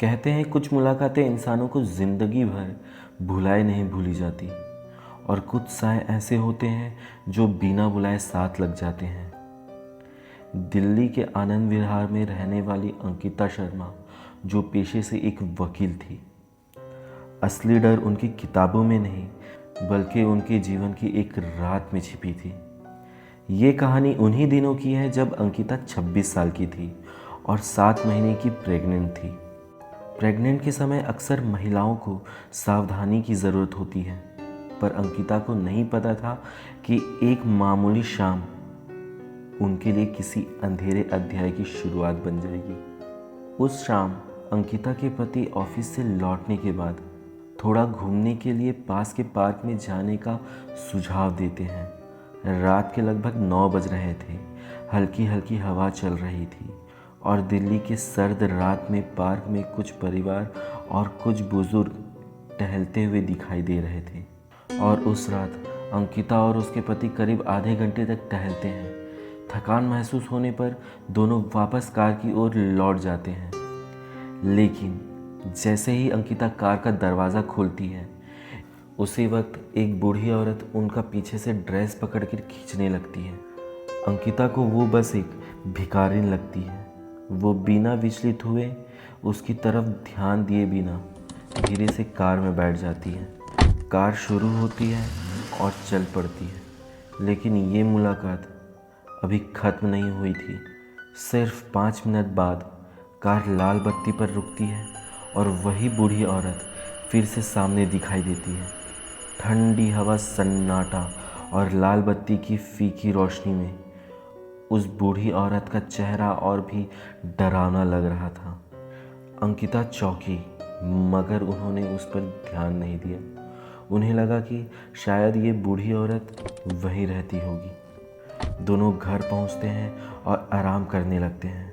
कहते हैं कुछ मुलाकातें इंसानों को ज़िंदगी भर भुलाए नहीं भूली जाती और कुछ साए ऐसे होते हैं जो बिना बुलाए साथ लग जाते हैं। दिल्ली के आनंद विहार में रहने वाली अंकिता शर्मा जो पेशे से एक वकील थी, असली डर उनकी किताबों में नहीं बल्कि उनके जीवन की एक रात में छिपी थी। ये कहानी उन्हीं दिनों की है जब अंकिता 26 साल की थी और 7 महीने की प्रेग्नेंट थी। प्रेग्नेंट के समय अक्सर महिलाओं को सावधानी की ज़रूरत होती है, पर अंकिता को नहीं पता था कि एक मामूली शाम उनके लिए किसी अंधेरे अध्याय की शुरुआत बन जाएगी। उस शाम अंकिता के पति ऑफिस से लौटने के बाद थोड़ा घूमने के लिए पास के पार्क में जाने का सुझाव देते हैं। रात के लगभग 9 बज रहे थे। हल्की हल्की हवा चल रही थी और दिल्ली के सर्द रात में पार्क में कुछ परिवार और कुछ बुजुर्ग टहलते हुए दिखाई दे रहे थे। और उस रात अंकिता और उसके पति करीब आधे घंटे तक टहलते हैं। थकान महसूस होने पर दोनों वापस कार की ओर लौट जाते हैं, लेकिन जैसे ही अंकिता कार का दरवाज़ा खोलती है, उसी वक्त एक बूढ़ी औरत उनका पीछे से ड्रेस पकड़कर खींचने लगती है। अंकिता को वो बस एक भिखारिन लगती है। वो बिना विचलित हुए उसकी तरफ ध्यान दिए बिना धीरे से कार में बैठ जाती है। कार शुरू होती है और चल पड़ती है, लेकिन ये मुलाकात अभी ख़त्म नहीं हुई थी। सिर्फ 5 मिनट बाद कार लाल बत्ती पर रुकती है और वही बूढ़ी औरत फिर से सामने दिखाई देती है। ठंडी हवा, सन्नाटा और लाल बत्ती की फीकी रोशनी में उस बूढ़ी औरत का चेहरा और भी डरावना लग रहा था। अंकिता चौंकी, मगर उन्होंने उस पर ध्यान नहीं दिया। उन्हें लगा कि शायद ये बूढ़ी औरत वहीं रहती होगी। दोनों घर पहुंचते हैं और आराम करने लगते हैं।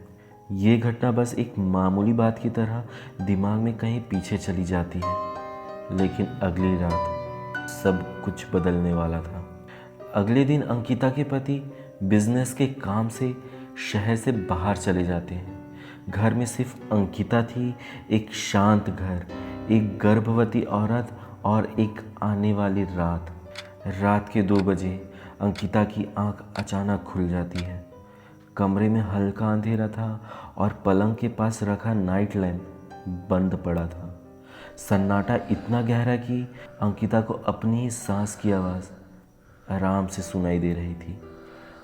ये घटना बस एक मामूली बात की तरह दिमाग में कहीं पीछे चली जाती है, लेकिन अगली रात सब कुछ बदलने वाला था। अगले दिन अंकिता के पति बिजनेस के काम से शहर से बाहर चले जाते हैं। घर में सिर्फ अंकिता थी, एक शांत घर, एक गर्भवती औरत और एक आने वाली रात। रात के 2 बजे अंकिता की आंख अचानक खुल जाती है। कमरे में हल्का अंधेरा था और पलंग के पास रखा नाइट लैंप बंद पड़ा था। सन्नाटा इतना गहरा कि अंकिता को अपनी ही सांस की आवाज़ आराम से सुनाई दे रही थी,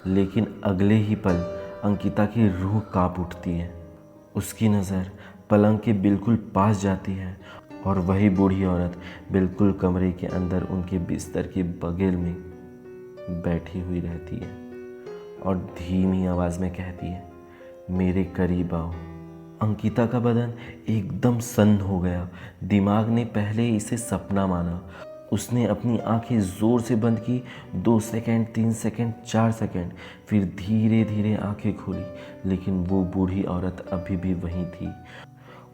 लेकिन अगले ही पल अंकिता की रूह कांप उठती है। उसकी नज़र पलंग के बिल्कुल पास जाती है और वही बूढ़ी औरत बिल्कुल कमरे के अंदर उनके बिस्तर के बगल में बैठी हुई रहती है और धीमी आवाज़ में कहती है, मेरे करीब आओ। अंकिता का बदन एकदम सन्न हो गया। दिमाग ने पहले इसे सपना माना। उसने अपनी आंखें ज़ोर से बंद की। 2 सेकंड, 3 सेकंड, 4 सेकंड, फिर धीरे धीरे आंखें खोली, लेकिन वो बूढ़ी औरत अभी भी वहीं थी,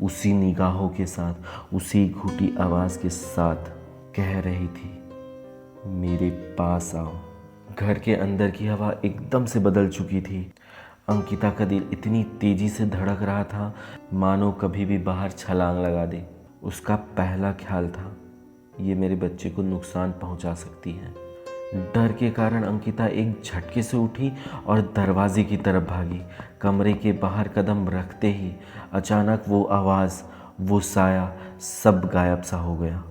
उसी निगाहों के साथ, उसी घुटी आवाज़ के साथ कह रही थी, मेरे पास आओ। घर के अंदर की हवा एकदम से बदल चुकी थी। अंकिता का दिल इतनी तेजी से धड़क रहा था मानो कभी भी बाहर छलांग लगा दे। उसका पहला ख्याल था, ये मेरे बच्चे को नुकसान पहुंचा सकती है। डर के कारण अंकिता एक झटके से उठी और दरवाजे की तरफ भागी। कमरे के बाहर कदम रखते ही अचानक वो आवाज़, वो साया, सब गायब सा हो गया।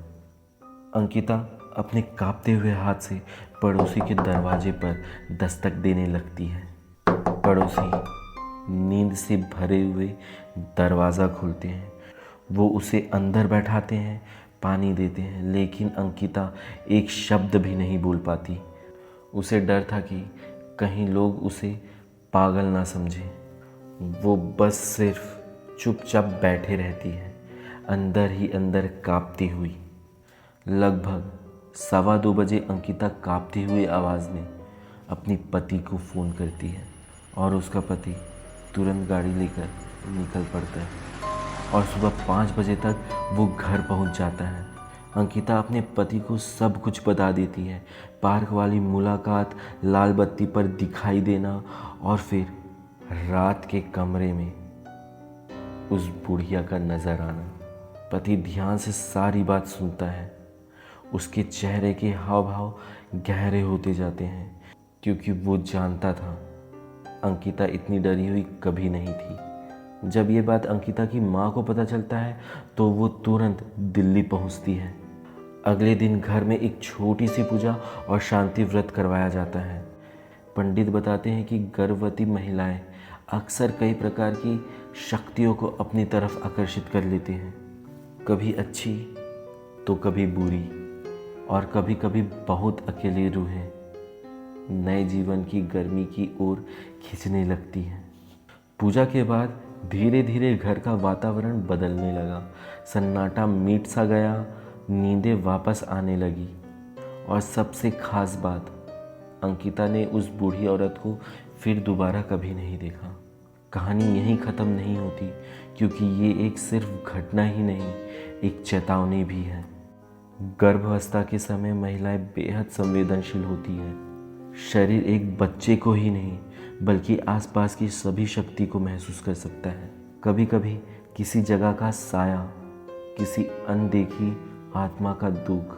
अंकिता अपने कांपते हुए हाथ से पड़ोसी के दरवाजे पर दस्तक देने लगती है। पड़ोसी नींद से भरे हुए दरवाज़ा खोलते हैं। वो उसे अंदर बैठाते हैं, पानी देते हैं, लेकिन अंकिता एक शब्द भी नहीं बोल पाती। उसे डर था कि कहीं लोग उसे पागल ना समझें। वो बस सिर्फ चुपचाप बैठे रहती है, अंदर ही अंदर कांपती हुई। लगभग 2:15 बजे अंकिता कांपती हुई आवाज़ में अपने पति को फ़ोन करती है और उसका पति तुरंत गाड़ी लेकर निकल पड़ता है और सुबह 5 बजे तक वो घर पहुंच जाता है। अंकिता अपने पति को सब कुछ बता देती है, पार्क वाली मुलाकात, लाल बत्ती पर दिखाई देना और फिर रात के कमरे में उस बुढ़िया का नज़र आना। पति ध्यान से सारी बात सुनता है। उसके चेहरे के हाव भाव गहरे होते जाते हैं, क्योंकि वो जानता था अंकिता इतनी डरी हुई कभी नहीं थी। जब ये बात अंकिता की माँ को पता चलता है तो वो तुरंत दिल्ली पहुंचती है। अगले दिन घर में एक छोटी सी पूजा और शांति व्रत करवाया जाता है। पंडित बताते हैं कि गर्भवती महिलाएं अक्सर कई प्रकार की शक्तियों को अपनी तरफ आकर्षित कर लेती हैं, कभी अच्छी तो कभी बुरी, और कभी कभी बहुत अकेली रूहें नए जीवन की गर्मी की ओर खींचने लगती हैं। पूजा के बाद धीरे धीरे घर का वातावरण बदलने लगा। सन्नाटा मिट सा गया, नींदें वापस आने लगी, और सबसे खास बात, अंकिता ने उस बूढ़ी औरत को फिर दोबारा कभी नहीं देखा। कहानी यहीं ख़त्म नहीं होती, क्योंकि ये एक सिर्फ घटना ही नहीं, एक चेतावनी भी है। गर्भावस्था के समय महिलाएं बेहद संवेदनशील होती हैं। शरीर एक बच्चे को ही नहीं बल्कि आसपास की सभी शक्ति को महसूस कर सकता है। कभी कभी किसी जगह का साया, किसी अनदेखी आत्मा का दुख,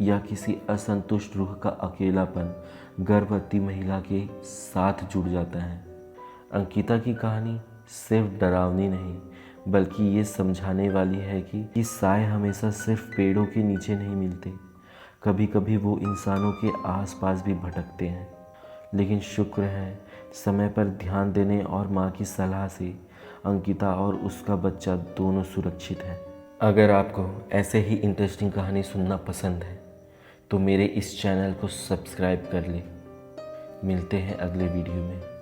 या किसी असंतुष्ट रूह का अकेलापन गर्भवती महिला के साथ जुड़ जाता है। अंकिता की कहानी सिर्फ डरावनी नहीं बल्कि ये समझाने वाली है कि साए हमेशा सिर्फ पेड़ों के नीचे नहीं मिलते। कभी कभी वो इंसानों के आसपास भी भटकते हैं। लेकिन शुक्र है, समय पर ध्यान देने और माँ की सलाह से अंकिता और उसका बच्चा दोनों सुरक्षित हैं। अगर आपको ऐसे ही इंटरेस्टिंग कहानी सुनना पसंद है तो मेरे इस चैनल को सब्सक्राइब कर लें। मिलते हैं अगले वीडियो में।